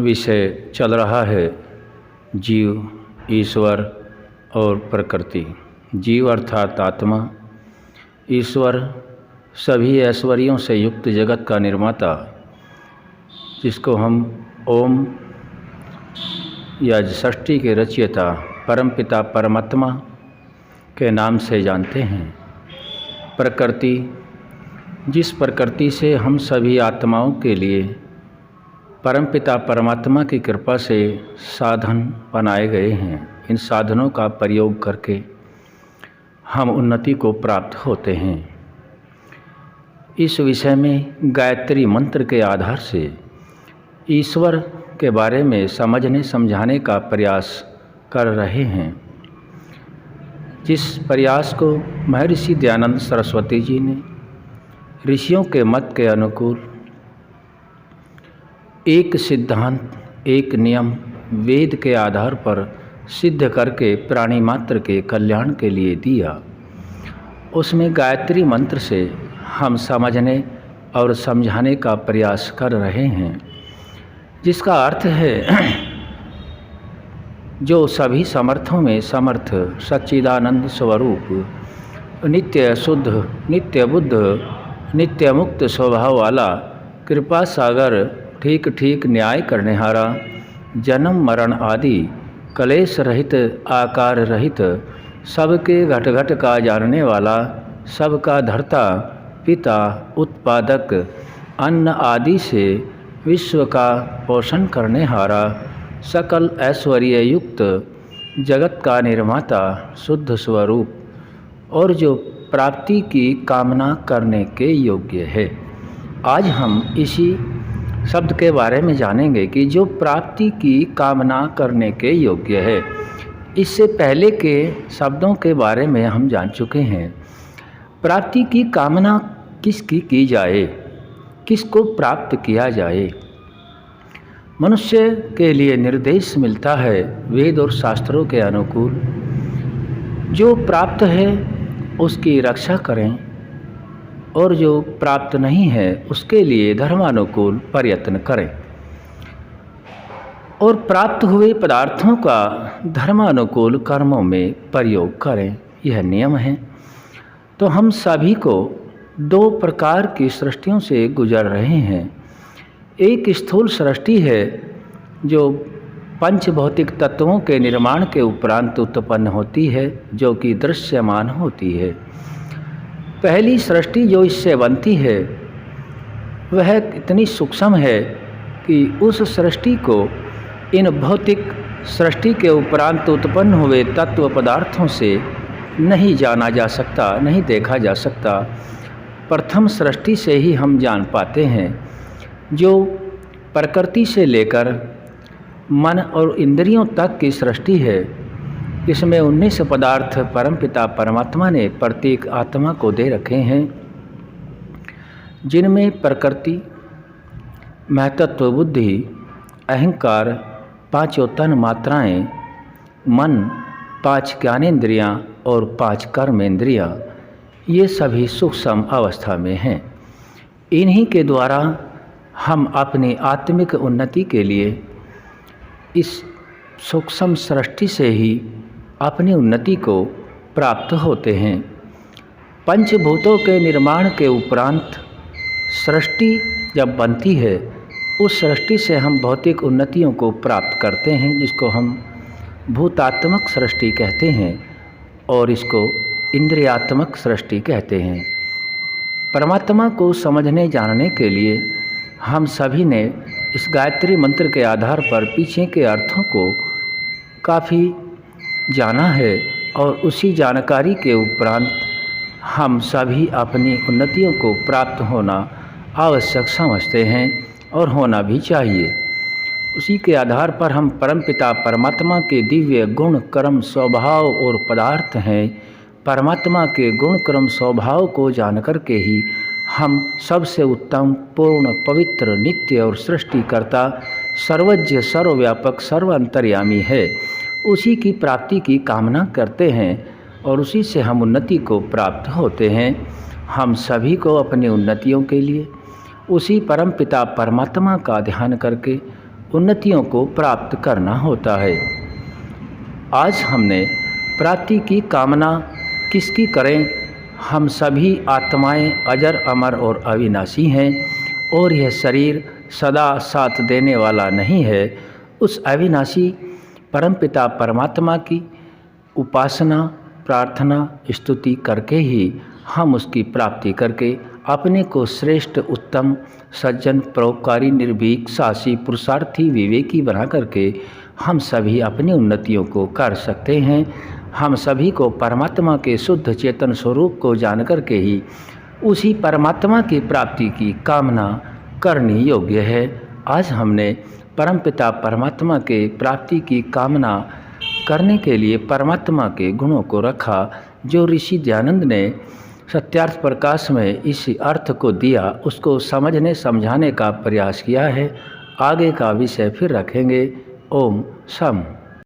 विषय चल रहा है जीव, ईश्वर और प्रकृति। जीव अर्थात आत्मा, ईश्वर सभी ऐश्वर्यों से युक्त जगत का निर्माता, जिसको हम ओम या सृष्टि के रचयिता परमपिता परमात्मा के नाम से जानते हैं। प्रकृति, जिस प्रकृति से हम सभी आत्माओं के लिए परमपिता परमात्मा की कृपा से साधन बनाए गए हैं। इन साधनों का प्रयोग करके हम उन्नति को प्राप्त होते हैं। इस विषय में गायत्री मंत्र के आधार से ईश्वर के बारे में समझने समझाने का प्रयास कर रहे हैं, जिस प्रयास को महर्षि दयानंद सरस्वती जी ने ऋषियों के मत के अनुकूल एक सिद्धांत, एक नियम वेद के आधार पर सिद्ध करके प्राणी मात्र के कल्याण के लिए दिया। उसमें गायत्री मंत्र से हम समझने और समझाने का प्रयास कर रहे हैं, जिसका अर्थ है जो सभी समर्थों में समर्थ सच्चिदानंद स्वरूप, नित्य शुद्ध, नित्य बुद्ध, नित्य मुक्त स्वभाव वाला, कृपा सागर, ठीक ठीक न्याय करने हारा, जन्म मरण आदि कलेश रहित, आकार रहित, सबके घट घट का जानने वाला, सबका धर्ता, पिता, उत्पादक, अन्न आदि से विश्व का पोषण करने हारा, सकल ऐश्वर्य युक्त, जगत का निर्माता, शुद्ध स्वरूप और जो प्राप्ति की कामना करने के योग्य है। आज हम इसी शब्द के बारे में जानेंगे कि जो प्राप्ति की कामना करने के योग्य है। इससे पहले के शब्दों के बारे में हम जान चुके हैं। प्राप्ति की कामना किसकी की जाए, किसको प्राप्त किया जाए। मनुष्य के लिए निर्देश मिलता है वेद और शास्त्रों के अनुकूल। जो प्राप्त है उसकी रक्षा करें और जो प्राप्त नहीं है उसके लिए धर्मानुकूल प्रयत्न करें और प्राप्त हुए पदार्थों का धर्मानुकूल कर्मों में प्रयोग करें। यह नियम है। तो हम सभी को दो प्रकार की सृष्टियों से गुजर रहे हैं। एक स्थूल सृष्टि है जो पंच भौतिक तत्वों के निर्माण के उपरांत उत्पन्न होती है, जो कि दृश्यमान होती है। पहली सृष्टि जो इससे बनती है वह इतनी सूक्ष्म है कि उस सृष्टि को इन भौतिक सृष्टि के उपरांत उत्पन्न हुए तत्व पदार्थों से नहीं जाना जा सकता, नहीं देखा जा सकता। प्रथम सृष्टि से ही हम जान पाते हैं। जो प्रकृति से लेकर मन और इंद्रियों तक की सृष्टि है, इसमें 19 पदार्थ परमपिता परमात्मा ने प्रत्येक आत्मा को दे रखे हैं, जिनमें प्रकृति, महतत्व, बुद्धि, अहंकार, पांचों तन मात्राएं, मन, 5 ज्ञानेंद्रियां और 5 कर्मेंद्रियां, ये सभी सूक्ष्म अवस्था में हैं। इन्हीं के द्वारा हम अपनी आत्मिक उन्नति के लिए इस सूक्ष्म सृष्टि से ही अपनी उन्नति को प्राप्त होते हैं। पंचभूतों के निर्माण के उपरांत सृष्टि जब बनती है, उस सृष्टि से हम भौतिक उन्नतियों को प्राप्त करते हैं, जिसको हम भूतात्मक सृष्टि कहते हैं और इसको इंद्रियात्मक सृष्टि कहते हैं। परमात्मा को समझने जानने के लिए हम सभी ने इस गायत्री मंत्र के आधार पर पीछे के अर्थों को काफ़ी जाना है और उसी जानकारी के उपरांत हम सभी अपनी उन्नतियों को प्राप्त होना आवश्यक समझते हैं और होना भी चाहिए। उसी के आधार पर हम परमपिता परमात्मा के दिव्य गुण, कर्म, स्वभाव और पदार्थ हैं। परमात्मा के गुण, कर्म, स्वभाव को जानकर के ही हम सबसे उत्तम, पूर्ण, पवित्र, नित्य और सृष्टिकर्ता, सर्वज्ञ, सर्वव्यापक, सर्व अंतर्यामी है, उसी की प्राप्ति की कामना करते हैं। और उसी से हम उन्नति को प्राप्त होते हैं। हम सभी को अपनी उन्नतियों के लिए उसी परमपिता परमात्मा का ध्यान करके उन्नतियों को प्राप्त करना होता है। आज हमने प्राप्ति की कामना किसकी करें? हम सभी आत्माएं अजर अमर और अविनाशी हैं और यह शरीर सदा साथ देने वाला नहीं है। उस अविनाशी परमपिता परमात्मा की उपासना, प्रार्थना, स्तुति करके ही हम उसकी प्राप्ति करके अपने को श्रेष्ठ, उत्तम, सज्जन, परोपकारी, निर्भीक, साहसी, पुरुषार्थी, विवेकी बना करके हम सभी अपनी उन्नतियों को कर सकते हैं। हम सभी को परमात्मा के शुद्ध चेतन स्वरूप को जान करके ही उसी परमात्मा की प्राप्ति की कामना करनी योग्य है। आज हमने परमपिता परमात्मा के प्राप्ति की कामना करने के लिए परमात्मा के गुणों को रखा, जो ऋषि दयानंद ने सत्यार्थ प्रकाश में इस अर्थ को दिया, उसको समझने समझाने का प्रयास किया है। आगे का विषय फिर रखेंगे। ओम शम।